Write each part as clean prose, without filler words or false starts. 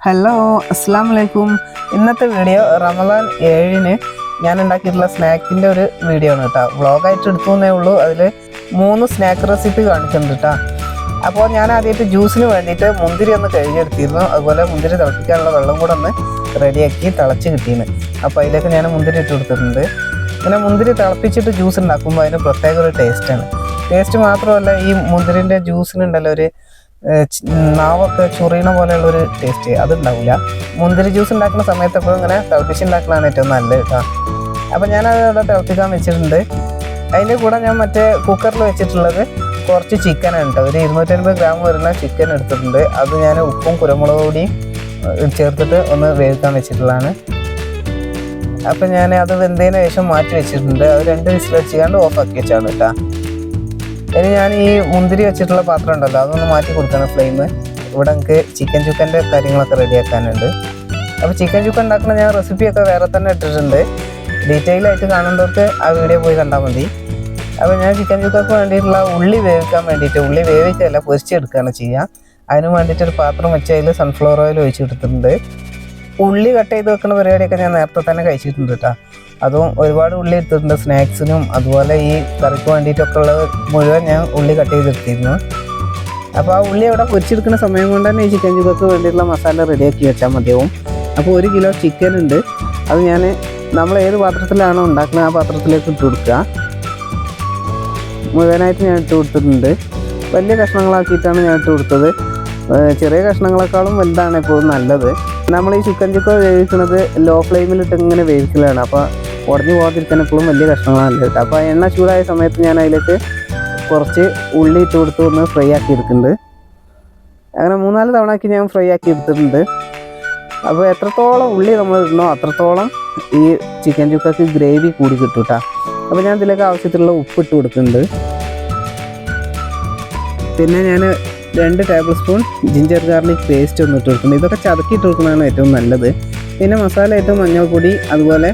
Hello അസ്സാം വലൈക്കും. ഇന്നത്തെ വീഡിയോ റമദാൻ 7-ന് ഞാൻ ഉണ്ടാക്കിയിട്ടുള്ള സ്നാക്കിൻ്റെ ഒരു വീഡിയോ ആണ് കേട്ടോ. വ്ളോഗായിട്ട് എടുത്തുവെന്നേ ഉള്ളൂ. അതിൽ 3 സ്നാക്ക് റെസിപ്പി കാണിക്കുന്നുണ്ട് കേട്ടോ. അപ്പോൾ ഞാൻ ആദ്യമായിട്ട് ജ്യൂസിന് വേണ്ടിയിട്ട് മുന്തിരി ഒന്ന് കഴുകിയെടുത്തിരുന്നു. അതുപോലെ മുന്തിരി തിളപ്പിക്കാനുള്ള വെള്ളം കൂടെ ഒന്ന് റെഡിയാക്കി തിളച്ച് കിട്ടിയിരുന്നു. അപ്പോൾ അതിലേക്ക് ഞാൻ മുന്തിരി ഇട്ട് കൊടുത്തിട്ടുണ്ട്. പിന്നെ മുന്തിരി തിളപ്പിച്ചിട്ട് ജ്യൂസ് ഉണ്ടാക്കുമ്പോൾ അതിന് പ്രത്യേക ഒരു ടേസ്റ്റാണ്. ടേസ്റ്റ് മാത്രമല്ല, ഈ മുന്തിരിൻ്റെ ജ്യൂസിനുണ്ടല്ലോ ഒരു നാവൊക്കെ ചൊറിയണ പോലെയുള്ളൊരു ടേസ്റ്റ് അതുണ്ടാവില്ല. മുന്തിരി ജ്യൂസ് ഉണ്ടാക്കുന്ന സമയത്ത് എപ്പോഴും ഇങ്ങനെ തിളപ്പിച്ചുണ്ടാക്കലാണ് ഏറ്റവും നല്ലത് കേട്ടോ. അപ്പോൾ ഞാനത് തിളപ്പിക്കാൻ വെച്ചിട്ടുണ്ട്. അതിൻ്റെ കൂടെ ഞാൻ മറ്റേ കുക്കറിൽ വെച്ചിട്ടുള്ളത് കുറച്ച് ചിക്കനാണ് കേട്ടോ. ഒരു 250 ഗ്രാം വരുന്ന ചിക്കൻ എടുത്തിട്ടുണ്ട്. അത് ഞാൻ ഉപ്പും കുരുമുളക് പൊടിയും ചേർത്തിട്ട് ഒന്ന് വേവിക്കാൻ വെച്ചിട്ടുള്ളതാണ്. അപ്പം ഞാൻ അത് വെന്തതിന് ശേഷം മാറ്റി വെച്ചിട്ടുണ്ട്. അത് 2 വിസിൽ വെച്ചുകൊണ്ട് ഓഫാക്കി വെച്ചാണ് കേട്ടോ. ഇനി ഞാൻ ഈ മുന്തിരി വെച്ചിട്ടുള്ള പാത്രം ഉണ്ടല്ലോ, അതൊന്ന് മാറ്റി കൊടുക്കണം ഫ്ലെയിം. ഇവിടെ നമുക്ക് ചിക്കൻ ചുക്കൻ്റെ കാര്യങ്ങളൊക്കെ റെഡിയാക്കാനുണ്ട്. അപ്പോൾ ചിക്കൻ ചുക്കൻ ഉണ്ടാക്കുന്ന ഞാൻ റെസിപ്പിയൊക്കെ വേറെ തന്നെ ഇട്ടിട്ടുണ്ട്. ഡീറ്റെയിൽ ആയിട്ട് കാണേണ്ടവർക്ക് ആ വീഡിയോ പോയി കണ്ടാൽ മതി. അപ്പോൾ ഞാൻ ചിക്കൻ ചുക്കക്ക് വേണ്ടിയിട്ടുള്ള ഉള്ളി വേവിക്കാൻ വേണ്ടിയിട്ട്, ഉള്ളി വേവിക്കല്ല പൊരിച്ചെടുക്കുകയാണ് ചെയ്യുക. അതിന് വേണ്ടിയിട്ടൊരു പാത്രം വെച്ച് അതിൽ സൺഫ്ലവർ ഓയിൽ ഒഴിച്ചെടുത്തിട്ടുണ്ട്. ഉള്ളി കട്ട് ചെയ്ത് വെക്കുന്ന പരിപാടിയൊക്കെ ഞാൻ നേരത്തെ തന്നെ കഴിച്ചിട്ടുണ്ട് കേട്ടോ. അതും ഒരുപാട് ഉള്ളി എടുത്തിട്ടുണ്ട് സ്നാക്സിനും അതുപോലെ ഈ കറിക്ക് വേണ്ടിയിട്ടൊക്കെ ഉള്ളത് മുഴുവൻ ഞാൻ ഉള്ളി കട്ട് ചെയ്തെടുത്തിരുന്നു. അപ്പോൾ ആ ഉള്ളി അവിടെ പൊരിച്ചെടുക്കുന്ന സമയം കൊണ്ട് തന്നെ ഈ ചിക്കൻ ചുക്കക്ക് വേണ്ടിയിട്ടുള്ള മസാല റെഡിയാക്കി വെച്ചാൽ മതിയാവും. അപ്പോൾ 1 കിലോ ചിക്കൻ ഉണ്ട്. അത് ഞാൻ നമ്മൾ ഏത് പാത്രത്തിലാണോ ഉണ്ടാക്കുന്നത് ആ പാത്രത്തിലേക്ക് ഇട്ട് കൊടുക്കുക. മുഴുവനായിട്ട് ഞാൻ ഇട്ട് കൊടുത്തിട്ടുണ്ട്. വലിയ കഷ്ണങ്ങളാക്കിയിട്ടാണ് ഞാൻ ഇട്ട് കൊടുത്തത്. ചെറിയ കഷ്ണങ്ങളെക്കാളും വലുതാണ് എപ്പോഴും നല്ലത്. നമ്മൾ ഈ ചിക്കൻ ചുക്ക വേവിക്കുന്നത് ലോ ഫ്ലെയിമിലിട്ട് ഇങ്ങനെ വേവിക്കലാണ്. അപ്പോൾ ഉടഞ്ഞു പോകാതിരിക്കാൻ എപ്പോഴും വലിയ കഷ്ണങ്ങളാണ് കേട്ടോ. അപ്പോൾ എണ്ണ ചൂടായ സമയത്ത് ഞാൻ അതിലേക്ക് കുറച്ച് ഉള്ളി ഇട്ട് കൊടുത്ത് ഒന്ന് ഫ്രൈ ആക്കി എടുക്കുന്നുണ്ട്. അങ്ങനെ 3-4 തവണ ഞാൻ ഫ്രൈ ആക്കി എടുത്തിട്ടുണ്ട്. അപ്പോൾ എത്രത്തോളം ഉള്ളി നമ്മൾ ഇടണോ അത്രത്തോളം ഈ ചിക്കൻ ചുക്കക്ക് ഗ്രേവി കൂടി കിട്ടും കേട്ടോ. അപ്പോൾ ഞാൻ ഇതിലേക്ക് ആവശ്യത്തിലുള്ള ഉപ്പ് ഇട്ട് കൊടുക്കുന്നുണ്ട്. പിന്നെ ഞാൻ 2 table spoon ginger garlic paste ഒന്ന് ഇട്ട് കൊടുക്കുന്നത്. ഇതൊക്കെ ചതക്കിയിട്ട് കൊടുക്കുന്നതാണ് ഏറ്റവും നല്ലത്. പിന്നെ മസാല ആയിട്ട് മഞ്ഞൾപ്പൊടി അതുപോലെ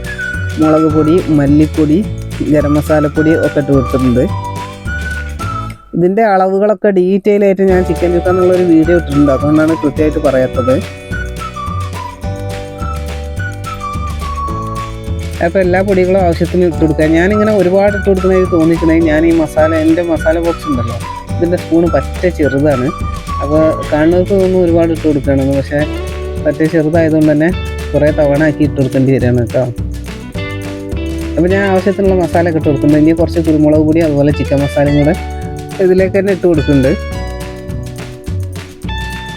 മുളക് പൊടി, മല്ലിപ്പൊടി, ഗരം മസാലപ്പൊടി ഒക്കെ ഇട്ട് കൊടുത്തിട്ടുണ്ട്. ഇതിൻ്റെ അളവുകളൊക്കെ ഡീറ്റെയിൽ ആയിട്ട് ഞാൻ ചിക്കൻ ചുക്ക എന്നുള്ളൊരു വീഡിയോ ഇട്ടിട്ടുണ്ട്. അതുകൊണ്ടാണ് കൃത്യമായിട്ട് പറയാത്തത്. അപ്പോൾ എല്ലാ പൊടികളും ആവശ്യത്തിന് ഇട്ട് കൊടുക്കുക. ഞാനിങ്ങനെ ഒരുപാട് ഇട്ട് കൊടുക്കുന്നതായിട്ട് തോന്നിക്കണമെങ്കിൽ ഞാൻ ഈ മസാല, എൻ്റെ മസാല ബോക്സ് ഉണ്ടല്ലോ, ഇതിൻ്റെ സ്പൂണ് പറ്റ ചെറുതാണ്. അപ്പോൾ കാണുന്നവർക്ക് തോന്നുന്നു ഒരുപാട് ഇട്ട് കൊടുക്കുകയാണെന്ന്. പക്ഷേ പറ്റ ചെറുതായതുകൊണ്ട് തന്നെ കുറേ തവണ ആക്കി ഇട്ട് കൊടുക്കേണ്ടി വരികയാണ് കേട്ടോ. അപ്പോൾ ഞാൻ ആവശ്യത്തിനുള്ള മസാല ഒക്കെ ഇട്ട് കൊടുക്കുന്നുണ്ട്. ഇനി കുറച്ച് കുരുമുളക് പൊടി അതുപോലെ ചിക്കൻ മസാലയും കൂടെ ഇതിലേക്ക് തന്നെ ഇട്ട് കൊടുക്കുന്നുണ്ട്.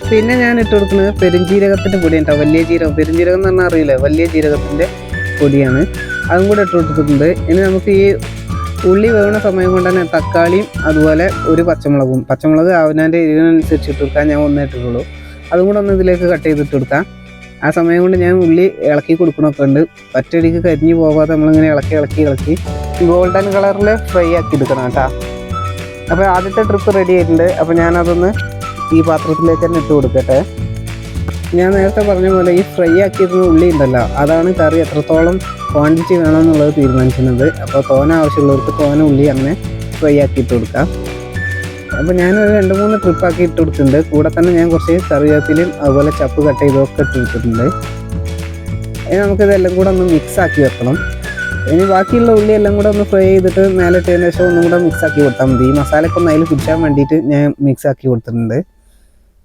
പിന്നെ ഞാൻ ഇട്ട് കൊടുക്കുന്നത് പെരുംജീരകത്തിൻ്റെ പൊടിയാണ് കേട്ടോ. വലിയ ജീരകം, പെരുംജീരകം എന്ന് പറഞ്ഞാൽ അറിയില്ല, വലിയ ജീരകത്തിൻ്റെ പൊടിയാണ്. അതും കൂടെ ഇട്ട് കൊടുത്തിട്ടുണ്ട്. ഇനി നമുക്ക് ഈ ഉള്ളി വേവുന്ന സമയം കൊണ്ട് തന്നെ തക്കാളിയും അതുപോലെ ഒരു പച്ചമുളക് അവനവൻ്റെ എരിവിനനുസരിച്ച് ഇട്ട് കൊടുക്കാൻ ഞാൻ 1 ഇട്ടിട്ടുള്ളൂ. അതും കൂടെ ഒന്ന് ഇതിലേക്ക് കട്ട് ചെയ്തിട്ട് കൊടുക്കാം. ആ സമയം കൊണ്ട് ഞാൻ ഉള്ളി ഇളക്കി കൊടുക്കണമൊക്കെ ഉണ്ട്. ഒറ്റയടിക്ക് കരിഞ്ഞു പോകാതെ നമ്മളിങ്ങനെ ഇളക്കി ഗോൾഡൻ കളറിൽ ഫ്രൈ ആക്കി എടുക്കണം കേട്ടോ. അപ്പോൾ ആദ്യത്തെ ട്രിപ്പ് റെഡി ആയിട്ടുണ്ട്. അപ്പോൾ ഞാനതൊന്ന് ഈ പാത്രത്തിലേക്ക് തന്നെ ഇട്ട് കൊടുക്കട്ടെ. ഞാൻ നേരത്തെ പറഞ്ഞ പോലെ ഈ ഫ്രൈ ആക്കിയിരുന്ന ഉള്ളി ഉണ്ടല്ലോ, അതാണ് കറി എത്രത്തോളം ക്വാണ്ടിറ്റി വേണമെന്നുള്ളത് തീരുമാനിക്കുന്നത്. അപ്പോൾ തോന ആവശ്യമുള്ളവർക്ക് തോന ഉള്ളി അങ്ങനെ ഫ്രൈ ആക്കിയിട്ട് കൊടുക്കാം. അപ്പോൾ ഞാനൊരു 2-3 ട്രിപ്പാക്കി ഇട്ട് കൊടുത്തിട്ടുണ്ട്. കൂടെ തന്നെ ഞാൻ കുറച്ച് കറിവേപ്പിലയും അതുപോലെ ചപ്പ് കട്ട് ചെയ്തൊക്കെ ഇട്ട് കൊടുത്തിട്ടുണ്ട്. ഇനി നമുക്കിതെല്ലാം കൂടെ ഒന്ന് മിക്സ് ആക്കി വെക്കണം. ഇനി ബാക്കിയുള്ള ഉള്ളി എല്ലാം കൂടെ ഒന്ന് ഫ്രൈ ചെയ്തിട്ട് മേലെ ഇട്ടതിന് ശേഷം ഒന്നും കൂടെ മിക്സ് ആക്കി കൊടുത്താൽ മതി. ഈ മസാലയൊക്കെ ഒന്ന് അതിൽ പിടിച്ചാൻ വേണ്ടിയിട്ട് ഞാൻ മിക്സ് ആക്കി കൊടുത്തിട്ടുണ്ട്.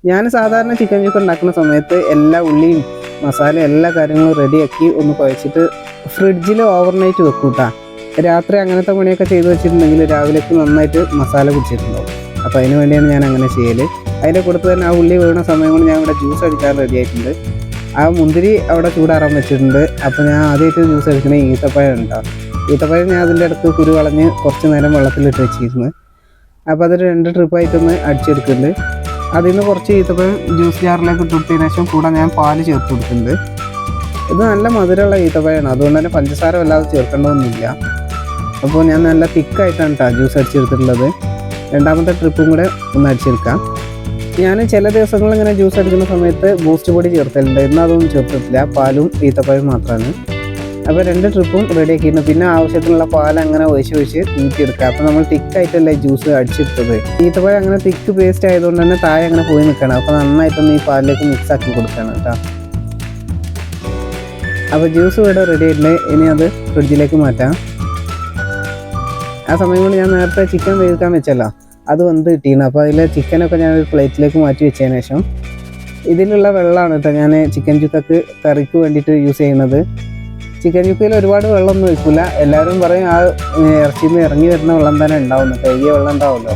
ഞാൻ സാധാരണ ചിക്കൻ ചുക്ക ഉണ്ടാക്കുന്ന സമയത്ത് എല്ലാ ഉള്ളിയും മസാല എല്ലാ കാര്യങ്ങളും റെഡിയാക്കി ഒന്ന് കുഴച്ചിട്ട് ഫ്രിഡ്ജിൽ ഓവർനൈറ്റ് വെക്കും കേട്ടോ. രാത്രി അങ്ങനത്തെ പണിയൊക്കെ ചെയ്ത് വെച്ചിട്ടുണ്ടെങ്കിൽ രാവിലേക്ക് നന്നായിട്ട് മസാല പിടിച്ചിട്ടുണ്ടാവും. അപ്പോൾ അതിന് വേണ്ടിയാണ് ഞാൻ അങ്ങനെ ചെയ്യൽ. അതിൻ്റെ കൂടെ തന്നെ ആ ഉള്ളി വീണ സമയം കൊണ്ട് ഞാൻ ഇവിടെ ജ്യൂസ് അടിക്കാൻ റെഡി ആയിട്ടുണ്ട്. ആ മുന്തിരി അവിടെ ചൂടാറാൻ വെച്ചിട്ടുണ്ട്. അപ്പോൾ ഞാൻ ആദ്യമായിട്ട് ജ്യൂസ് അടിക്കണേ ഈത്തപ്പഴം ഉണ്ടാവും. ഈത്തപ്പഴം ഞാൻ അതിൻ്റെ അടുത്ത് കുരു കളഞ്ഞ് കുറച്ച് നേരം വെള്ളത്തിലിട്ട് വെച്ചിരുന്നു. അപ്പോൾ അതൊരു 2 ട്രിപ്പായിട്ടൊന്ന് അടിച്ചെടുക്കുന്നുണ്ട്. അതിൽ നിന്ന് കുറച്ച് ഈത്തപ്പഴം ജ്യൂസ് ജാറിലേക്ക് ഇട്ട് കൊടുത്തതിന് ശേഷം കൂടെ ഞാൻ പാല് ചേർത്ത് കൊടുക്കുന്നുണ്ട്. ഇത് നല്ല മധുരമുള്ള ഈത്തപ്പഴമാണ്, അതുകൊണ്ട് തന്നെ പഞ്ചസാര വല്ലാതെ ചേർക്കേണ്ടതൊന്നുമില്ല. അപ്പോൾ ഞാൻ നല്ല തിക്കായിട്ടാണ് കേട്ടോ ജ്യൂസ് അടിച്ചെടുത്തിട്ടുള്ളത്. രണ്ടാമത്തെ ട്രിപ്പും കൂടെ ഒന്ന് അടിച്ചെടുക്കാം. ഞാൻ ചില ദിവസങ്ങളിൽ ഇങ്ങനെ ജ്യൂസ് അടിക്കുന്ന സമയത്ത് ബൂസ്റ്റ് പൊടി ചേർത്തലുണ്ട്. ഇന്ന് അതൊന്നും ചേർത്തിട്ടില്ല, പാലും ഈത്തപ്പഴം മാത്രമാണ്. അപ്പോൾ 2 ട്രിപ്പും റെഡി ആക്കിയിരുന്നു. പിന്നെ ആവശ്യത്തിനുള്ള പാൽ അങ്ങനെ ഒഴിച്ച് ഊറ്റിയെടുക്കുക. അപ്പോൾ നമ്മൾ തിക്കായിട്ടല്ലേ ജ്യൂസ് അടിച്ചെടുത്തത്. ഈത്തപ്പഴം അങ്ങനെ തിക്ക് പേസ്റ്റ് ആയതുകൊണ്ട് തന്നെ താഴെ അങ്ങനെ പോയി നിൽക്കണം. അപ്പോൾ നന്നായിട്ടൊന്ന് ഈ പാലിലേക്ക് മിക്സ് ആക്കി കൊടുക്കണം കേട്ടോ. അപ്പോൾ ജ്യൂസ് ഇവിടെ റെഡി ആയിട്ടുണ്ട്. ഇനി അത് ഫ്രിഡ്ജിലേക്ക് മാറ്റാം. ആ സമയം കൊണ്ട് ഞാൻ നേരത്തെ ചിക്കൻ വേവിക്കാൻ വെച്ചല്ലോ, അത് വന്ന് കിട്ടിയിരുന്നു. അപ്പോൾ അതിലെ ചിക്കനൊക്കെ ഞാൻ ഒരു പ്ലേറ്റിലേക്ക് മാറ്റി വെച്ചതിന് ശേഷം ഇതിലുള്ള വെള്ളമാണ് കേട്ടോ ഞാൻ ചിക്കൻ ചുക്കക്ക് കറിക്ക് വേണ്ടിയിട്ട് യൂസ് ചെയ്യുന്നത്. ചിക്കൻ ചുക്കയിൽ ഒരുപാട് വെള്ളമൊന്നും ഒഴിക്കില്ല. എല്ലാവരും പറയും ആ ഇറച്ചിയിൽ നിന്ന് ഇറങ്ങി വരുന്ന വെള്ളം തന്നെ ഉണ്ടാവുന്നു, കഴുകിയ വെള്ളം ഉണ്ടാവുമല്ലോ,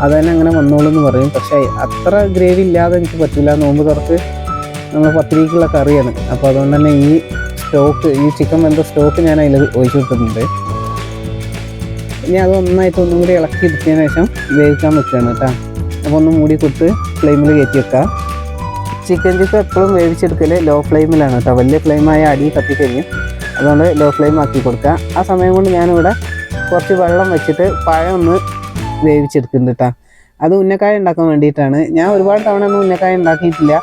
അത് തന്നെ അങ്ങനെ വന്നോളൂ എന്ന് പറയും. പക്ഷേ അത്ര ഗ്രേവി ഇല്ലാതെ എനിക്ക് പറ്റില്ല. നോമ്പ് തുറക്ക് നമ്മൾ പത്തിരിക്കുള്ള കറിയാണ്. അപ്പോൾ അതുകൊണ്ട് തന്നെ ഈ ചിക്കൻ വെന്ത സ്റ്റോക്ക് ഞാൻ അതിൽ ഒഴിച്ചു കൊടുത്തിട്ടുണ്ട്. ഇനി അത് ഒന്നായിട്ട് ഒന്നും കൂടി ഇളക്കി എടുത്തതിന് ശേഷം വേവിക്കാൻ വെക്കുകയാണ് കേട്ടോ. അപ്പോൾ ഒന്ന് മൂടി കൊടുത്ത് ഫ്ലെയിമിൽ കയറ്റി വെക്കാം. ചിക്കൻ ചുക്ക എപ്പോഴും വേവിച്ചെടുക്കൽ ലോ ഫ്ലെയിമിലാണ് കേട്ടോ. വലിയ ഫ്ലെയിമായ അടി കത്തിക്കഴിഞ്ഞു, അതുകൊണ്ട് ലോ ഫ്ലെയിം ആക്കി കൊടുക്കുക. ആ സമയം കൊണ്ട് ഞാനിവിടെ കുറച്ച് വെള്ളം വെച്ചിട്ട് പഴം ഒന്ന് വേവിച്ചെടുക്കുന്നുണ്ട് കേട്ടോ. അത് ഉന്നക്കായ ഉണ്ടാക്കാൻ വേണ്ടിയിട്ടാണ്. ഞാൻ ഒരുപാട് തവണ ഒന്നും ഉന്നക്കായ ഉണ്ടാക്കിയിട്ടില്ല.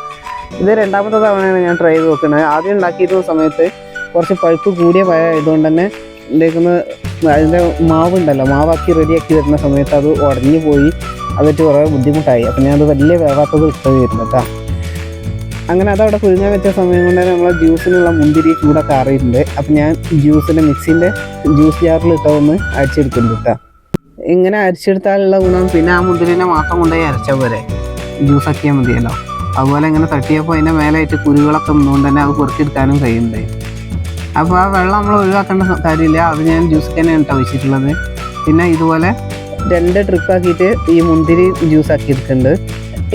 ഇത് രണ്ടാമത്തെ തവണയാണ് ഞാൻ ട്രൈ ചെയ്ത് നോക്കുന്നത്. ആദ്യം ഉണ്ടാക്കിയിരുന്ന സമയത്ത് കുറച്ച് പഴുപ്പ് കൂടിയ പഴം ആയതുകൊണ്ട് തന്നെ ഇതിലേക്കൊന്ന് അതിൻ്റെ മാവുണ്ടല്ലോ, മാവാക്കി റെഡിയാക്കി വരുന്ന സമയത്ത് അത് ഉടഞ്ഞു പോയി, അതൊക്കെ കുറേ ബുദ്ധിമുട്ടായി. അപ്പം ഞാനത് വലിയ വേവാത്തത് ഇട്ടത് വരുന്നത് കേട്ടോ. അങ്ങനെ അതവിടെ കുഴിഞ്ഞാൽ വെച്ച സമയം കൊണ്ട് തന്നെ നമ്മളെ ജ്യൂസിനുള്ള മുന്തിരി ചൂടൊക്കെ അറിയിട്ടുണ്ട്. അപ്പം ഞാൻ ജ്യൂസിൻ്റെ മിക്സിൻ്റെ ജ്യൂസ് ജാറിൽ ഇട്ടതൊന്ന് അരിച്ചെടുക്കുന്നുണ്ട് കേട്ടോ. ഇങ്ങനെ അരിച്ചെടുത്താലുള്ള ഗുണം പിന്നെ ആ മുന്തിരിനെ മാത്രം കൊണ്ടുപോയി അരച്ചാൽ പോരെ, ജ്യൂസാക്കിയാൽ മതിയല്ലോ. അതുപോലെ ഇങ്ങനെ തട്ടിയപ്പോൾ അതിൻ്റെ മേലായിട്ട് കുരുകളൊക്കെ നിന്നുകൊണ്ട് തന്നെ അത് പൊറുക്കിയെടുക്കാനും കഴിയുന്നുണ്ട്. അപ്പോൾ ആ വെള്ളം നമ്മൾ ഒഴിവാക്കേണ്ട കാര്യമില്ല, അത് ഞാൻ ജ്യൂസ് തന്നെയാണ് കേട്ടോ ഒഴിച്ചിട്ടുള്ളത്. പിന്നെ ഇതുപോലെ 2 ട്രിപ്പാക്കിയിട്ട് ഈ മുന്തിരി ജ്യൂസാക്കി എടുക്കുന്നുണ്ട്.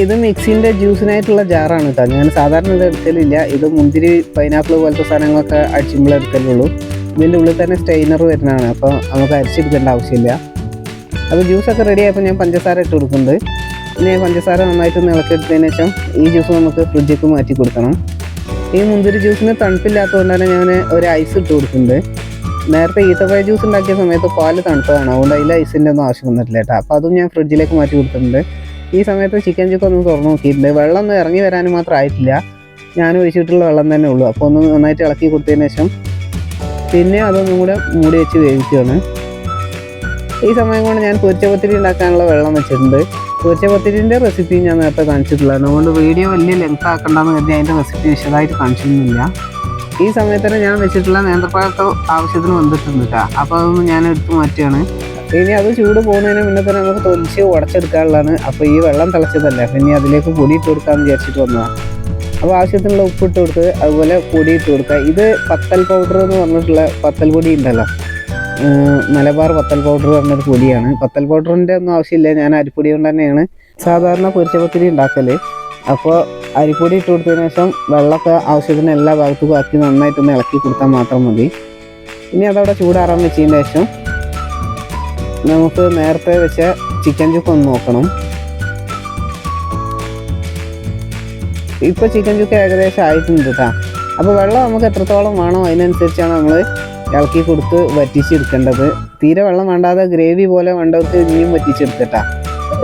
ഇത് മിക്സിൻ്റെ ജ്യൂസിനായിട്ടുള്ള ജാറാണ് കേട്ടോ. ഞാൻ സാധാരണ ഇത് എടുക്കലില്ല. ഇത് മുന്തിരി പൈനാപ്പിൾ പോലത്തെ സാധനങ്ങളൊക്കെ അടിച്ചുമ്പോൾ എടുക്കലുള്ളൂ. ഇതിൻ്റെ ഉള്ളിൽ തന്നെ സ്റ്റെയിനർ വരുന്നതാണ്, അപ്പോൾ നമുക്ക് അരിച്ചെടുക്കേണ്ട ആവശ്യമില്ല. അപ്പോൾ ജ്യൂസൊക്കെ റെഡി ആയപ്പോൾ ഞാൻ പഞ്ചസാര ഇട്ട് കൊടുക്കുന്നുണ്ട്. ഇനി പഞ്ചസാര നന്നായിട്ടൊന്ന് ഇളക്കിയെടുത്തതിന് ശേഷം ഈ ജ്യൂസ് നമുക്ക് ഫ്രിഡ്ജിലേക്ക് മാറ്റി കൊടുക്കണം. ഈ മുന്തിരി ജ്യൂസിന് തണുപ്പില്ലാത്തതുകൊണ്ട് തന്നെ ഞാൻ ഒരു ഐസ് ഇട്ട് കൊടുക്കുന്നുണ്ട്. നേരത്തെ ഈത്തപ്പഴ ജ്യൂസ് ഉണ്ടാക്കിയ സമയത്ത് പാല് തണുത്തതാണ്, അതുകൊണ്ട് അതിൽ ഐസിൻ്റെ ഒന്നും ആവശ്യം വന്നിട്ടില്ല കേട്ടോ. അപ്പോൾ അതും ഞാൻ ഫ്രിഡ്ജിലേക്ക് മാറ്റി കൊടുത്തിട്ടുണ്ട്. ഈ സമയത്ത് ചിക്കൻ ചുക്ക ഒന്ന് തുറന്ന് നോക്കിയിട്ടുണ്ട്. വെള്ളം ഒന്നും ഇറങ്ങി വരാനും മാത്രം ആയിട്ടില്ല, ഞാൻ ഒഴിച്ചിട്ടുള്ള വെള്ളം തന്നെ ഉള്ളൂ. അപ്പോൾ ഒന്ന് നന്നായിട്ട് ഇളക്കി കൊടുത്തതിന് ശേഷം പിന്നെ അതൊന്നും കൂടെ മൂടി വെച്ച് വേവിക്കുകയാണ്. ഈ സമയം കൊണ്ട് ഞാൻ പൊരിച്ച പത്തിരി ഉണ്ടാക്കാനുള്ള വെള്ളം വെച്ചിട്ടുണ്ട്. പൊരിച്ച പത്തിരിൻ്റെ റെസിപ്പി ഞാൻ നേരത്തെ കാണിച്ചിട്ടുള്ളതാണ്, അതുകൊണ്ട് വീഡിയോ വലിയ ലെങ്ത് ആക്കണ്ടെന്ന് കരുതി അതിൻ്റെ റെസിപ്പി വിശദമായിട്ട് കാണിച്ചിരുന്നില്ല. ഈ സമയത്ത് തന്നെ ഞാൻ വെച്ചിട്ടുള്ള നേന്ത്രപ്പഴമൊക്കെ ആവശ്യത്തിന് വന്നിട്ടുണ്ട് കേട്ടോ. അപ്പോൾ അതൊന്നും ഞാൻ എടുത്ത് മാറ്റുകയാണ്. ഇനി അത് ചൂട് പോകുന്നതിന് മുന്നേ തന്നെ നമുക്ക് തൊലിച്ച് ഉടച്ചെടുക്കാനുള്ളതാണ്. അപ്പോൾ ഈ വെള്ളം തിളച്ചതല്ലേ, പിന്നെ അതിലേക്ക് പൊടി ഇട്ട് കൊടുക്കാമെന്ന് വിചാരിച്ചിട്ട് വന്നതാണ്. അപ്പോൾ ആവശ്യത്തിനുള്ള ഉപ്പിട്ട് കൊടുത്ത് അതുപോലെ പൊടി ഇട്ട് കൊടുക്കുക. ഇത് പത്തൽ പൗഡർ എന്ന് പറഞ്ഞിട്ടുള്ള പത്തൽ പൊടി ഉണ്ടല്ലോ, മലബാർ പത്തൽ പൗഡർ പറഞ്ഞൊരു പൊടിയാണ്. പത്തൽ പൗഡറിൻ്റെ ഒന്നും ആവശ്യമില്ല, ഞാൻ അരിപ്പൊടി കൊണ്ട് തന്നെയാണ് സാധാരണ പൊരിച്ച പത്തിരി ഉണ്ടാക്കൽ. അപ്പോൾ അരിപ്പൊടി ഇട്ട് കൊടുത്തതിന് ശേഷം വെള്ളമൊക്കെ ആവശ്യത്തിന് എല്ലാ ഭാഗത്തും ആക്കി നന്നായിട്ടൊന്ന് ഇളക്കി കൊടുത്താൽ മാത്രം മതി. ഇനി അതവിടെ ചൂടാറാൻ വെച്ചതിന് ശേഷം നമുക്ക് നേരത്തെ വെച്ച ചിക്കൻ ചുക്ക ഒന്ന് നോക്കണം. ഇപ്പോൾ ചിക്കൻ ചുക്ക ഏകദേശം ആയിട്ടുണ്ട് കേട്ടോ. അപ്പോൾ വെള്ളം നമുക്ക് എത്രത്തോളം വേണോ അതിനനുസരിച്ചാണ് നമ്മൾ ഇളക്കി കൊടുത്ത് വറ്റിച്ചെടുക്കേണ്ടത്. തീരെ വെള്ളം വേണ്ടാതെ ഗ്രേവി പോലെ വേണ്ടവർക്ക് ഇനിയും വറ്റിച്ചെടുക്കട്ടാ.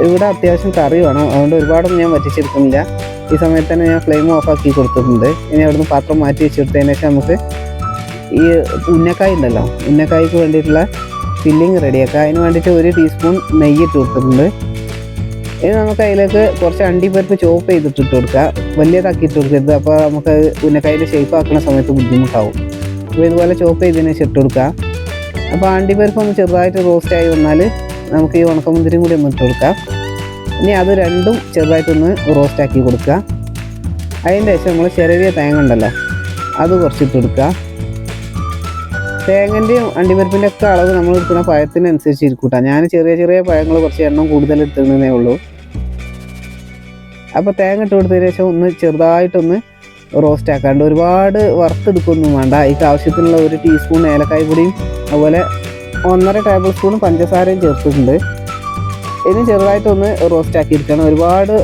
ഇവിടെ അത്യാവശ്യം കറി വേണം, അതുകൊണ്ട് ഒരുപാടൊന്നും ഞാൻ വറ്റിച്ചെടുക്കുന്നില്ല. ഈ സമയത്ത് തന്നെ ഞാൻ ഫ്ലെയിം ഓഫാക്കി കൊടുത്തിട്ടുണ്ട്. ഇനി അവിടുന്ന് പാത്രം മാറ്റി വെച്ചെടുത്തതിന് ശേഷം നമുക്ക് ഈ ഉന്നക്കായ ഉണ്ടല്ലോ, ഉന്നക്കായ്ക്ക് വേണ്ടിയിട്ടുള്ള ഫില്ലിങ് റെഡിയാക്കുക. അതിന് വേണ്ടിയിട്ട് 1 ടീസ്പൂൺ നെയ്യ് ഇട്ട് കൊടുത്തിട്ടുണ്ട്. ഇനി നമുക്ക് അതിലേക്ക് കുറച്ച് അണ്ടിപ്പരിപ്പ് ചോപ്പ് ചെയ്തിട്ട് ഇട്ട് കൊടുക്കുക. വലിയതാക്കി ഇട്ട് കൊടുക്കരുത്, അപ്പോൾ നമുക്ക് ഉന്നക്കായൻ്റെ ഷേപ്പ് ആക്കുന്ന സമയത്ത് ബുദ്ധിമുട്ടാവും. അപ്പോൾ ഇതുപോലെ ചോപ്പ് ചെയ്തതിന് ശേഷം ഇട്ട് കൊടുക്കുക. അപ്പോൾ അണ്ടിപ്പരിപ്പ് ഒന്ന് ചെറുതായിട്ട് റോസ്റ്റ് ആയി വന്നാൽ നമുക്ക് ഈ ഉണക്കമുന്തിരിയും കൂടി ഒന്ന് ഇട്ട് കൊടുക്കാം. ഇനി അത് രണ്ടും ചെറുതായിട്ടൊന്ന് റോസ്റ്റാക്കി കൊടുക്കുക. അതിൻ്റെ ശേഷം നമ്മൾ ചെറിയ തേങ്ങ ഉണ്ടല്ലോ അത് കുറച്ചിട്ട് കൊടുക്കുക. തേങ്ങൻ്റെയും അണ്ടിപ്പരിപ്പിൻ്റെ ഒക്കെ അളവ് നമ്മൾ എടുക്കുന്ന പഴത്തിനനുസരിച്ച് ഇരിക്കൂട്ടാ. ഞാൻ ചെറിയ ചെറിയ പഴങ്ങൾ കുറച്ച് എണ്ണം കൂടുതൽ എടുത്തിരുന്നേ ഉള്ളൂ. അപ്പോൾ തേങ്ങ ഇട്ട് കൊടുത്തതിന് ശേഷം ഒന്ന് ചെറുതായിട്ടൊന്ന് റോസ്റ്റ് ആക്കാണ്ട് ഒരുപാട് വറുത്തെടുക്കൊന്നും വേണ്ട. അതിക്ക് ആവശ്യത്തിനുള്ള 1 ടീസ്പൂൺ ഏലക്കായ പൊടിയും അതുപോലെ 1.5 ടേബിൾ സ്പൂൺ പഞ്ചസാരയും ചേർത്തിട്ടുണ്ട്. ഇനി ചെറുതായിട്ടൊന്ന് റോസ്റ്റ് ആക്കി എടുക്കണം. ഒരുപാട്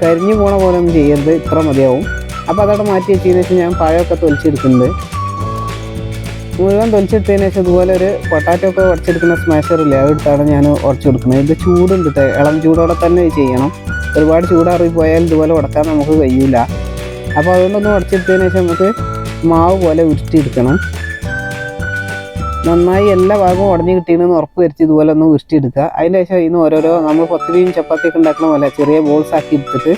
കരിഞ്ഞു പോണ പോലെ ഒന്നും ചെയ്യരുത്, ഇത്ര മതിയാവും. അപ്പോൾ അതവിടെ മാറ്റി വെച്ചതിന് ശേഷം ഞാൻ പഴമൊക്കെ തൊലിച്ചെടുക്കുന്നുണ്ട്. മുഴുവൻ തൊലിച്ചെടുത്തതിന് ശേഷം ഇതുപോലെ ഒരു പൊട്ടാറ്റോ ഒക്കെ ഉടച്ചെടുക്കുന്ന സ്മാഷറില്ലേ, അതെടുത്താണ് ഞാൻ ഉടച്ചു കൊടുക്കുന്നത്. ഇത് ചൂടുണ്ട്, ഇളം ചൂടോടെ തന്നെ ചെയ്യണം. ഒരുപാട് ചൂടാറി പോയാൽ ഇതുപോലെ ഉടക്കാൻ നമുക്ക് കഴിയില്ല. അപ്പോൾ അതുകൊണ്ടൊന്ന് ഉടച്ചെടുത്തതിന് ശേഷം നമുക്ക് മാവ് പോലെ ഉരുട്ടിയെടുക്കണം. നന്നായി എല്ലാ ഭാഗവും ഉടഞ്ഞ് കിട്ടിയെന്ന് ഉറപ്പ് വരുത്തി ഇതുപോലെ ഒന്ന് ഉരുട്ടിയെടുക്കുക. അതിൻ്റെ ശേഷം ഇന്ന് ഓരോരോ നമ്മൾ പത്തിരിയും ചപ്പാത്തിയൊക്കെ ഉണ്ടാക്കുന്ന പോലെ ചെറിയ ബോൾസ് ആക്കി എടുത്തിട്ട്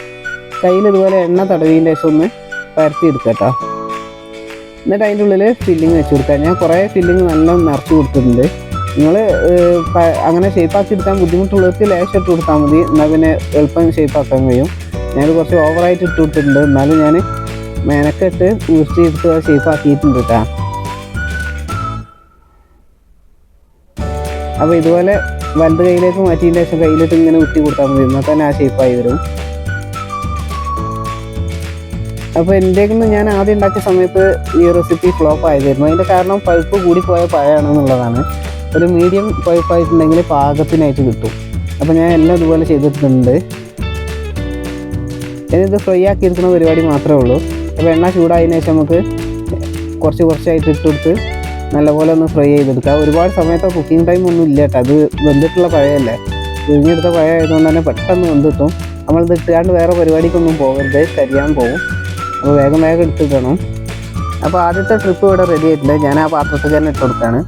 കയ്യിൽ ഇതുപോലെ എണ്ണ തടവിൻ്റെ ശേഷം ഒന്ന് പരത്തിയെടുക്കുക കേട്ടോ. എന്നിട്ട് അതിൻ്റെ ഉള്ളിൽ ഫില്ലിങ് വെച്ച് കൊടുക്കുക. ഞാൻ കുറേ ഫില്ലിങ് നല്ല നിറച്ച് കൊടുത്തിട്ടുണ്ട്. നിങ്ങൾ അങ്ങനെ ഷേപ്പാക്കി എടുക്കാൻ ബുദ്ധിമുട്ടുള്ളവർക്ക് ലേശം ഇട്ട് കൊടുത്താൽ മതി, എന്നാൽ പിന്നെ എളുപ്പം ഷേപ്പാക്കാൻ കഴിയും. ഞാനത് കുറച്ച് ഓവറായിട്ട് ഇട്ട് കൊടുത്തിട്ടുണ്ട്, എന്നാലും ഞാൻ മെനക്കെട്ട് എടുത്ത് ഷേപ്പാക്കിയിട്ടുണ്ട് കേട്ടോ. അപ്പോൾ ഇതുപോലെ വലത് കൈയിലേക്ക് മാറ്റിയതിന് ശേഷം കയ്യിലിട്ട് ഇങ്ങനെ ഉറ്റി കൊടുത്താൽ മതി, എന്നാൽ തന്നെ ആ ഷേപ്പായി വരും. അപ്പോൾ എൻ്റെ ഞാൻ ആദ്യം ഉണ്ടാക്കിയ സമയത്ത് ഈ റെസിപ്പി ഫ്ലോപ്പ് ആയതായിരുന്നു. അതിൻ്റെ കാരണം പഴുപ്പ് കൂടിപ്പോയ പഴമാണെന്നുള്ളതാണ്. ഒരു മീഡിയം പഴുപ്പായിട്ടുണ്ടെങ്കിൽ പാകത്തിനായിട്ട് കിട്ടും. അപ്പോൾ ഞാൻ എല്ലാം ഇതുപോലെ ചെയ്തിട്ടുണ്ട്. ഇനിയിത് ഫ്രൈ ആക്കി എടുക്കുന്ന പരിപാടി മാത്രമേ ഉള്ളൂ. അപ്പോൾ എണ്ണ ചൂടായതിനു ശേഷം നമുക്ക് കുറച്ചായിട്ട് ഇട്ടെടുത്ത് നല്ലപോലെ ഒന്ന് ഫ്രൈ ചെയ്തെടുക്കുക. ഒരുപാട് സമയത്ത് കുക്കിംഗ് ടൈം ഒന്നും ഇല്ല കേട്ടോ. അത് വെന്തിട്ടുള്ള പഴമല്ലേ, പുഴുങ്ങിയെടുത്ത പഴം ആയതുകൊണ്ട് തന്നെ പെട്ടെന്ന് വെന്തിട്ടും. നമ്മളിത് ഇട്ടാണ്ട് വേറെ പരിപാടിക്കൊന്നും പോകരുത്, കരിയാൻ പോകും. അപ്പോൾ വേഗം എടുത്തിടണം. അപ്പോൾ ആദ്യത്തെ ട്രിപ്പ് ഇവിടെ റെഡി ആയിട്ടുണ്ട്. ഞാൻ ആ പാത്രത്തിൽ തന്നെ ഇട്ട് കൊടുക്കുകയാണ്.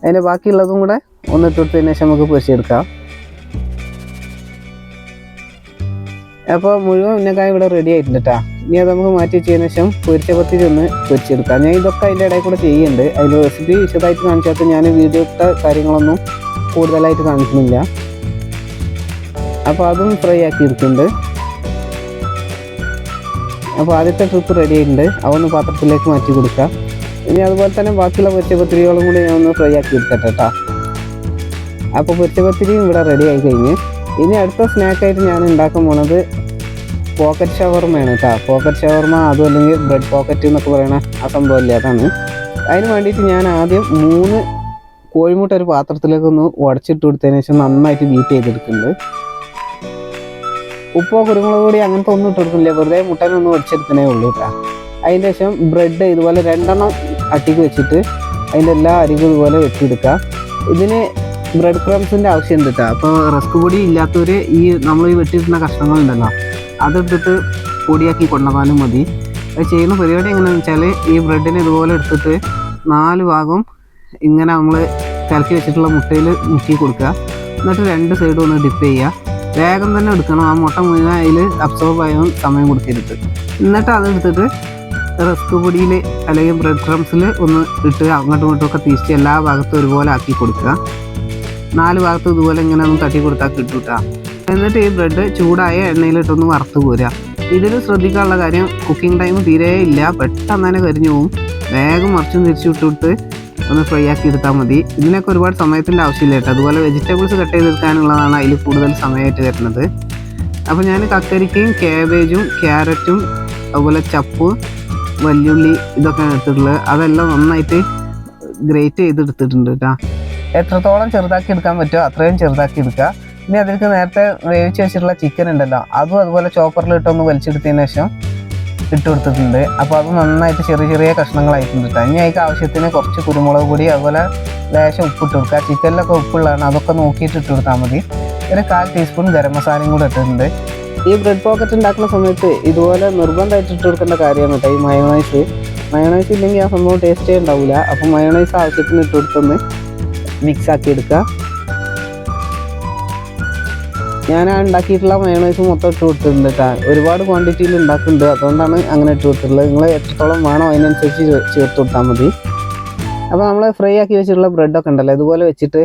അതിൻ്റെ ബാക്കിയുള്ളതും കൂടെ ഒന്ന് ഇട്ട് കൊടുത്തതിന് ശേഷം നമുക്ക് പൊരിച്ചെടുക്കാം. അപ്പോൾ മുഴുവൻ ഉന്നക്കായ ഇവിടെ റെഡി ആയിട്ടുണ്ട് കേട്ടോ. ഇനി അത് നമുക്ക് മാറ്റി വെച്ചതിന് ശേഷം പൊരിച്ച പത്തിരി ഒന്ന് പൊരിച്ചെടുക്കാം. ഞാൻ ഇതൊക്കെ അതിൻ്റെ ഇടയിൽ കൂടെ ചെയ്യുന്നുണ്ട്. അതിൻ്റെ റെസിപ്പി വിശദമായിട്ട് കാണിച്ചാൽ ഞാൻ വീഡിയോ ഇട്ട കാര്യങ്ങളൊന്നും കൂടുതലായിട്ട് കാണിക്കുന്നില്ല. അപ്പോൾ അതും ഫ്രൈ ആക്കി എടുക്കുന്നുണ്ട്. അപ്പോൾ ആദ്യത്തെ ട്രിപ്പ് റെഡി ആയിട്ടുണ്ട്. അതൊന്ന് പാത്രത്തിലേക്ക് മാറ്റി കൊടുക്കുക. ഇനി അതുപോലെ തന്നെ ബാക്കിയുള്ള പൊരിച്ച പത്തിരികളും കൂടി ഞാൻ ഒന്ന് ഫ്രൈ ആക്കി എടുക്കട്ടെ കേട്ടോ. അപ്പോൾ പൊരിച്ച പത്തിരിയും ഇവിടെ റെഡി ആയി കഴിഞ്ഞ് ഇനി അടുത്ത സ്നാക്കായിട്ട് ഞാൻ ഉണ്ടാക്കാൻ പോണത് പോക്കറ്റ് ഷവർമയാണ് കേട്ടോ. പോക്കറ്റ് ഷവർമ, അതും അല്ലെങ്കിൽ ബ്രെഡ് പോക്കറ്റ് എന്നൊക്കെ പറയണ ആ സംഭവമില്ല, അതാണ്. അതിന് വേണ്ടിയിട്ട് ഞാൻ ആദ്യം 3 കോഴിമുട്ട ഒരു പാത്രത്തിലേക്കൊന്ന് ഉടച്ചിട്ട് കൊടുത്തതിന് ശേഷം നന്നായിട്ട് ബീറ്റ് ചെയ്തെടുക്കുന്നുണ്ട്. ഉപ്പോ കുരുമുളക് പൊടി അങ്ങനത്തെ ഒന്നും ഇട്ട് കൊടുക്കില്ല, വെറുതെ മുട്ടനൊന്നും ഉടച്ചെടുക്കണേ ഉള്ളൂ കേട്ടോ. അതിൻ്റെ ശേഷം ബ്രെഡ് ഇതുപോലെ 2 എണ്ണം അട്ടിക്ക് വെച്ചിട്ട് അതിൻ്റെ എല്ലാ അരികും ഇതുപോലെ വെട്ടിയെടുക്കുക. ഇതിന് ബ്രെഡ് ക്രംസിൻ്റെ ആവശ്യമുണ്ട് കേട്ടോ. അപ്പോൾ റസ്ക് പൊടി ഇല്ലാത്തവർ ഈ നമ്മൾ ഈ വെട്ടിയിട്ടുന്ന കഷ്ണങ്ങളുണ്ടല്ലോ അതെടുത്തിട്ട് പൊടിയാക്കി കൊണ്ടുവന്നാലും മതി. അത് ചെയ്യുന്ന പരിപാടി എങ്ങനെയാണെന്ന് വെച്ചാൽ ഈ ബ്രെഡിനെ ഇതുപോലെ എടുത്തിട്ട് 4 ഭാഗം ഇങ്ങനെ നമ്മൾ കലക്കി വെച്ചിട്ടുള്ള മുട്ടയിൽ മുക്കി കൊടുക്കുക. എന്നിട്ട് 2 സൈഡും ഒന്ന് ഡിപ്പ് ചെയ്യുക. വേഗം തന്നെ എടുക്കണം, ആ മുട്ട മുഴുവൻ അതിൽ അബ്സോർബ് ആയാലും സമയം കൊടുക്കരുത്. എന്നിട്ട് അതെടുത്തിട്ട് റസ്ക് പൊടിയിൽ അല്ലെങ്കിൽ ബ്രെഡ് ക്രംസിൽ ഒന്ന് ഇട്ട് അങ്ങോട്ടും ഇങ്ങോട്ടുമൊക്കെ തിരിച്ച് എല്ലാ ഭാഗത്തും ഒരുപോലെ ആക്കി കൊടുക്കുക. 4 ഭാഗത്തും ഇതുപോലെ ഇങ്ങനെ ഒന്ന് തട്ടി കൊടുത്താൽ കിട്ടൂട്ടാ. എന്നിട്ട് ഈ ബ്രെഡ് ചൂടായ എണ്ണയിലിട്ടൊന്ന് വറുത്ത് പോരുക. ഇതിൽ ശ്രദ്ധിക്കാനുള്ള കാര്യം, കുക്കിംഗ് ടൈം തീരെ ഇല്ല, പെട്ടെന്ന് തന്നെ കരിഞ്ഞു പോകും. വേഗം മറിച്ചും തിരിച്ചു വിട്ടിട്ട് ഒന്ന് ഫ്രൈ ആക്കി എടുത്താൽ മതി. ഇതിനൊക്കെ ഒരുപാട് സമയത്തിൻ്റെ ആവശ്യമില്ല കേട്ടോ. അതുപോലെ വെജിറ്റബിൾസ് കട്ട് ചെയ്തെടുക്കാനുള്ളതാണ് അതിൽ കൂടുതൽ സമയമായിട്ട് വരുന്നത്. അപ്പോൾ ഞാൻ കക്കരിക്കയും ക്യാബേജും ക്യാരറ്റും അതുപോലെ ചപ്പ്, വല്യുള്ളി ഇതൊക്കെയാണ് എടുത്തിട്ടുള്ളത്. അതെല്ലാം നന്നായിട്ട് ഗ്രേറ്റ് ചെയ്തെടുത്തിട്ടുണ്ട് കേട്ടോ. എത്രത്തോളം ചെറുതാക്കി എടുക്കാൻ പറ്റുമോ അത്രയും ചെറുതാക്കി എടുക്കുക. ഇനി അതിലേക്ക് നേരത്തെ വേവിച്ച് വെച്ചിട്ടുള്ള ചിക്കൻ ഉണ്ടല്ലോ അതും അതുപോലെ ചോപ്പറിലിട്ടൊന്ന് വലിച്ചെടുത്തതിന് ശേഷം ഇട്ട് കൊടുത്തിട്ടുണ്ട്. അപ്പോൾ അത് നന്നായിട്ട് ചെറിയ കഷ്ണങ്ങളായിട്ടുണ്ട് കേട്ടോ. ഇനി അതിലേക്ക് ആവശ്യത്തിന് കുറച്ച് കുരുമുളക് പൊടി അതുപോലെ ലേശം ഉപ്പിട്ട് കൊടുക്കുക. ചിക്കനിലൊക്കെ ഉപ്പുള്ളതാണ്, അതൊക്കെ നോക്കിയിട്ട് ഇട്ട് കൊടുത്താൽ മതി. ഒരു 1/4 ടീസ്പൂൺ ഗരം മസാലയും കൂടെ ഇട്ടിട്ടുണ്ട്. ഈ ബ്രെഡ് പോക്കറ്റ് ഉണ്ടാക്കുന്ന സമയത്ത് ഇതുപോലെ നിർബന്ധമായിട്ട് ഇട്ട് കൊടുക്കേണ്ട കാര്യമാണ് കേട്ടോ ഈ മയോണൈസ് ഇല്ലെങ്കിൽ ആ സംഭവം ടേസ്റ്റേ ഉണ്ടാവില്ല. അപ്പോൾ മയോണൈസ് ആവശ്യത്തിന് ഇട്ട് കൊടുത്തൊന്ന് മിക്സ് ആക്കി എടുക്കുക. ഞാൻ ആ ഉണ്ടാക്കിയിട്ടുള്ള മയോണൈസ് മൊത്തം ഇട്ട് കൊടുത്തിട്ടുണ്ട് കേട്ടോ. ഒരുപാട് ക്വാണ്ടിറ്റിയിൽ ഉണ്ടാക്കുന്നുണ്ട്, അതുകൊണ്ടാണ് അങ്ങനെ ഇട്ട് കൊടുത്തിട്ടുള്ളത്. നിങ്ങൾ എത്രത്തോളം വേണോ അതിനനുസരിച്ച് ചേർത്ത് കൊടുത്താൽ മതി. അപ്പോൾ നമ്മൾ ഫ്രൈ ആക്കി വെച്ചിട്ടുള്ള ബ്രെഡൊക്കെ ഉണ്ടല്ലോ ഇതുപോലെ വെച്ചിട്ട്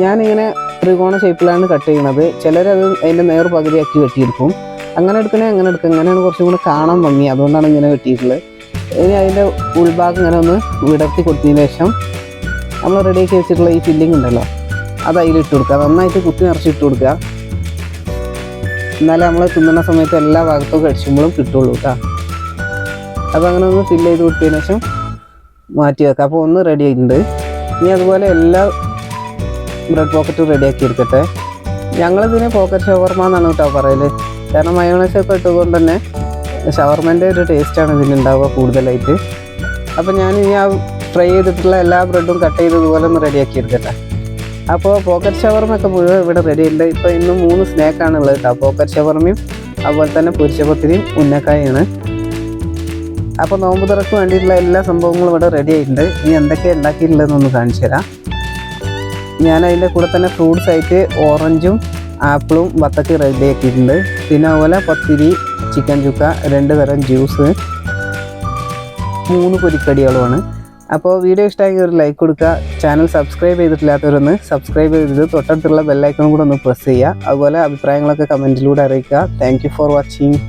ഞാനിങ്ങനെ ത്രികോണ ഷേപ്പിലാണ് കട്ട് ചെയ്യണത്. ചിലരത് അതിൻ്റെ നേർ പകുതിയാക്കി വെട്ടിയെടുക്കും. അങ്ങനെ എടുക്കണേ അങ്ങനെ എടുക്കും, ഇങ്ങനെയാണ് കുറച്ചും കൂടെ കാണാൻ ഭംഗി, അതുകൊണ്ടാണ് ഇങ്ങനെ വെട്ടിയിട്ടുള്ളത്. ഇനി അതിൻ്റെ ഉൾഭാഗം ഇങ്ങനെ ഒന്ന് വിടർത്തി കൊടുത്തതിന് ശേഷം നമ്മൾ റെഡിയാക്കി വെച്ചിട്ടുള്ള ഈ ഫില്ലിംഗ് ഉണ്ടല്ലോ അത് അതിലിട്ട് കൊടുക്കുക. നന്നായിട്ട് കുത്തി നിറച്ചിട്ട് കൊടുക്കുക. എന്നാലും നമ്മൾ തിന്നുന്ന സമയത്ത് എല്ലാ ഭാഗത്തും കടിച്ചുമ്പോഴും കിട്ടുള്ളൂ കേട്ടോ. അപ്പോൾ അങ്ങനെ ഒന്ന് ഫില്ല് ചെയ്ത് കൊടുത്തതിന് ശേഷം മാറ്റി വെക്കാം. അപ്പോൾ ഒന്ന് റെഡി ആയിട്ടുണ്ട്. ഇനി അതുപോലെ എല്ലാ ബ്രെഡ് പോക്കറ്റും റെഡിയാക്കി എടുക്കട്ടെ. ഞങ്ങളിതിനെ പോക്കറ്റ് ഷവർമ എന്നാണ് കേട്ടോ പറയൽ. കാരണം മയോണൈസൊക്കെ ഇട്ടതുകൊണ്ട് തന്നെ ഷവർമേൻ്റെ ഒരു ടേസ്റ്റാണ് ഇതിനുണ്ടാവുക കൂടുതലായിട്ട്. അപ്പോൾ ഞാൻ ഇനി ആ ഫ്രൈ ചെയ്തിട്ടുള്ള എല്ലാ ബ്രെഡും കട്ട് ചെയ്ത് ഇതുപോലെ ഒന്ന് റെഡിയാക്കി എടുക്കട്ടെ. അപ്പോൾ പോക്കറ്റ് ഷവർമയൊക്കെ മുഴുവൻ ഇവിടെ റെഡിയുണ്ട്. ഇപ്പോൾ ഇന്ന് 3 സ്നാക്കാണ് ഉള്ളത് കേട്ടോ. പോക്കറ്റ് ഷവർമയും അതുപോലെ തന്നെ പൊരിച്ച പത്തിരിയും ഉന്നക്കായാണ്. അപ്പോൾ നോമ്പ് തുറക്ക് വേണ്ടിയിട്ടുള്ള എല്ലാ സംഭവങ്ങളും ഇവിടെ റെഡി ആയിട്ടുണ്ട്. ഇനി എന്തൊക്കെയാണ് ഉണ്ടാക്കിയിട്ടുള്ളതെന്നൊന്ന് കാണിച്ചു തരാം. ഞാൻ അതിൻ്റെ കൂടെ തന്നെ ഫ്രൂട്ട്സ് ആയിട്ട് ഓറഞ്ചും ആപ്പിളും ബത്തക്ക റെഡി ആക്കിയിട്ടുണ്ട്. പിന്നെ അതുപോലെ പത്തിരി, ചിക്കൻ ചുക്ക, 2 തരം ജ്യൂസ്, 3 പൊരിക്കടികളുമാണ്. അപ്പോൾ വീഡിയോ ഇഷ്ടമായെങ്കിൽ ഒരു ലൈക്ക് കൊടുക്കുക. ചാനൽ സബ്സ്ക്രൈബ് ചെയ്തിട്ടില്ലാത്തവരൊന്ന് സബ്സ്ക്രൈബ് ചെയ്തിട്ട് തൊട്ടടുത്തുള്ള ബെല്ലൈക്കണും കൂടെ ഒന്ന് പ്രസ് ചെയ്യുക. അതുപോലെ അഭിപ്രായങ്ങളൊക്കെ കമൻറ്റിലൂടെ അറിയിക്കുക. Thank you for watching.